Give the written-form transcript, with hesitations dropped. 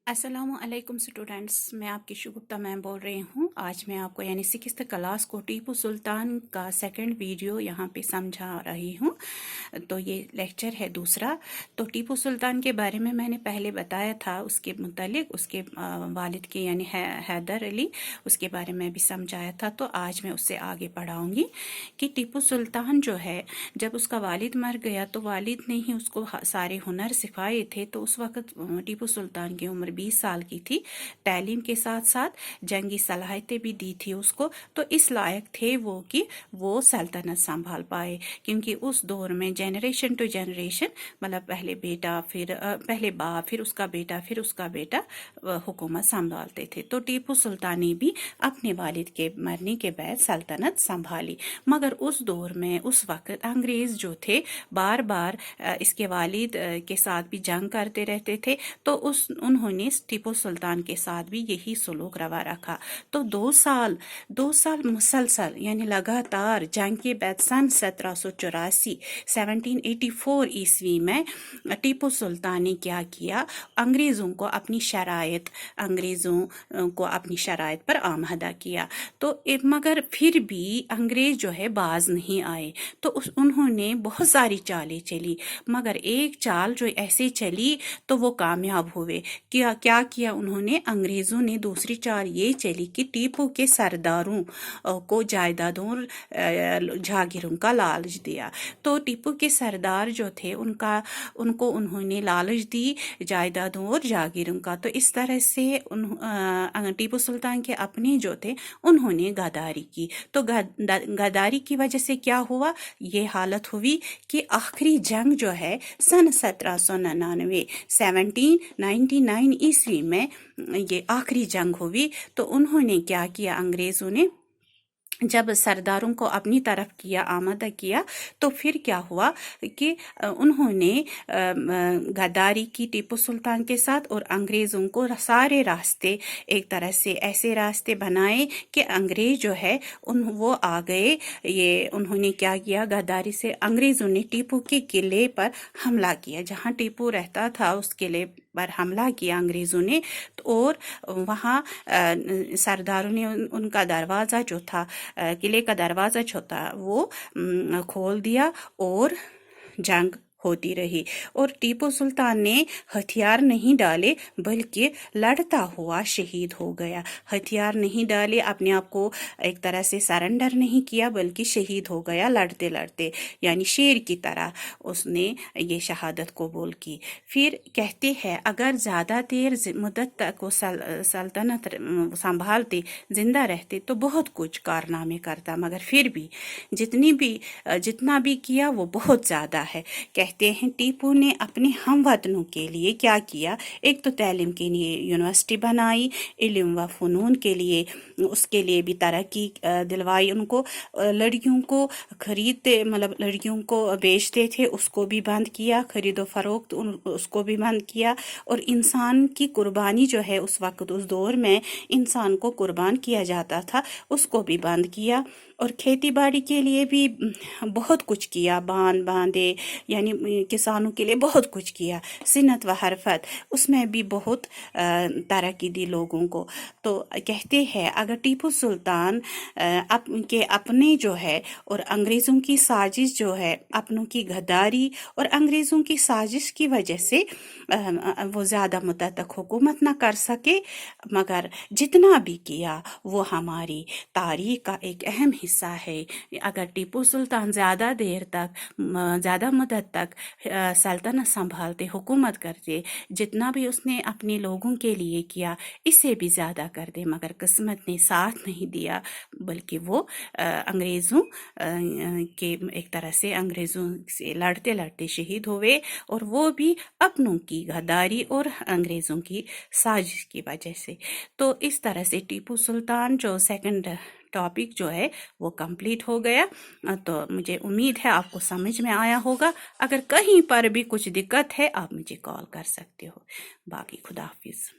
अस्सलाम वालेकुम स्टूडेंट्स, मैं आपकी शुगुफ्ता मैम बोल रही हूँ। आज मैं आपको यानी 6th क्लास को टीपू सुल्तान का सेकंड वीडियो यहाँ पे समझा रही हूँ। तो ये लेक्चर है दूसरा। तो टीपू सुल्तान के बारे में मैंने पहले बताया था, उसके मुतालिक उसके वालिद के यानी हैदर अली, उसके बारे में भी समझाया था। तो आज मैं उससे आगे पढ़ाऊँगी कि टीपू सुल्तान जो है, जब उसका वालिद मर गया तो वालिद ने ही उसको सारे हुनर सिखाए थे। तो उस वक़्त टीपू सुल्तान की उम्र 20 साल की थी। तालीम के साथ साथ जंगी सलाहियतें भी दी थी उसको। तो इस लायक थे वो कि वो सल्तनत संभाल पाए, क्योंकि उस दौर में जनरेशन टू जनरेशन, मतलब पहले बेटा, फिर पहले बाप, फिर उसका बेटा, फिर उसका बेटा हुकूमत संभालते थे। तो टीपू सुल्तान ने भी अपने वालिद के मरने के बाद सल्तनत संभाली। मगर उस दौर में उस वक्त अंग्रेज़ जो थे बार बार इसके वालिद के साथ भी जंग करते रहते थे। तो उन्होंने टीपू सुल्तान के साथ भी यही सलूक रवा रखा। तो 2 साल मुसलसल यानी लगातार जंग के बाद सन 1784 ईस्वी में टीपू सुल्तान ने क्या किया, अंग्रेज़ों को अपनी शराइत पर आमादा किया। तो मगर फिर भी अंग्रेज़ जो है बाज नहीं आए। तो उन्होंने बहुत सारी चालें चली, मगर एक चाल जो ऐसे चली तो वो कामयाब हुए। क्या किया उन्होंने, अंग्रेज़ों ने दूसरी चाल ये चली कि टीपू के सरदारों को जायदादों जागीरों का लालच दिया। तो टीपू के सरदार जो थे उनको उन्होंने लालच दी जायदादों और जागीरों का। तो इस तरह से टीपू सुल्तान के अपने जो थे उन्होंने गद्दारी की। तो गद्दारी की वजह से क्या हुआ, ये हालत हुई कि आखिरी जंग जो है सन 1799 ईस्वी में ये आखिरी जंग हुई। तो उन्होंने क्या किया, अंग्रेज़ों ने जब सरदारों को अपनी तरफ किया, आमादा किया, तो फिर क्या हुआ कि उन्होंने गद्दारी की टीपू सुल्तान के साथ, और अंग्रेज़ों को सारे रास्ते एक तरह से ऐसे रास्ते बनाए कि अंग्रेज़ जो है वो आ गए। ये उन्होंने क्या किया, गद्दारी से अंग्रेज़ों ने टीपू के किले पर हमला किया। जहाँ टीपू रहता था उस किले पर हमला किया अंग्रेज़ों ने। और वहाँ सरदारों ने उनका दरवाज़ा जो था, किले का दरवाज़ा जो था वो खोल दिया और जंग होती रही। और टीपू सुल्तान ने हथियार नहीं डाले बल्कि लड़ता हुआ शहीद हो गया। हथियार नहीं डाले, अपने आप को एक तरह से सरेंडर नहीं किया, बल्कि शहीद हो गया लड़ते लड़ते, यानी शेर की तरह उसने ये शहादत कबूल की। फिर कहते हैं अगर ज़्यादा देर मुद्दत तक वो सल्तनत संभालते, जिंदा रहते, तो बहुत कुछ कारनामे करता। मगर फिर भी जितना भी किया वो बहुत ज़्यादा है। कहते हैं टीपू ने अपने हमवतनों के लिए क्या किया, एक तो तालीम के लिए यूनिवर्सिटी बनाई, इल्म व फ़नून के लिए उसके लिए भी तरक्की दिलवाई उनको। लड़कियों को खरीदते, मतलब लड़कियों को बेचते थे, उसको भी बंद किया। खरीदो फरोख्त उसको भी बंद किया। और इंसान की कुर्बानी जो है, उस वक्त उस दौर में इंसान को कुर्बान किया जाता था, उसको भी बंद किया। और खेती बाड़ी के लिए भी बहुत कुछ किया, बांधे, यानी किसानों के लिए बहुत कुछ किया। सिन्नत व हरफत, उसमें भी बहुत तरक्की दी लोगों को। तो कहते हैं अगर टीपू सुल्तान के अपने जो है और अंग्रेज़ों की साजिश जो है, अपनों की गद्दारी और अंग्रेज़ों की साजिश की वजह से वो ज़्यादा मुद्दत तक हुकूमत ना कर सके, मगर जितना भी किया वो हमारी तारीख का एक अहम हिस्सा है। अगर टीपू सुल्तान ज़्यादा देर तक, ज़्यादा मुद्दत तक सल्तनत संभालते, हुकूमत करते, जितना भी उसने अपने लोगों के लिए किया इससे भी ज़्यादा कर दे, मगर किस्मत ने साथ नहीं दिया, बल्कि वो अंग्रेज़ों के एक तरह से अंग्रेज़ों से लड़ते लड़ते शहीद हुए। और वो भी अपनों की गद्दारी और अंग्रेज़ों की साजिश की वजह से। तो इस तरह से टीपू सुल्तान जो सेकंड टॉपिक जो है वो कंप्लीट हो गया। तो मुझे उम्मीद है आपको समझ में आया होगा। अगर कहीं पर भी कुछ दिक्कत है आप मुझे कॉल कर सकते हो। बाकी खुदा हाफिज़।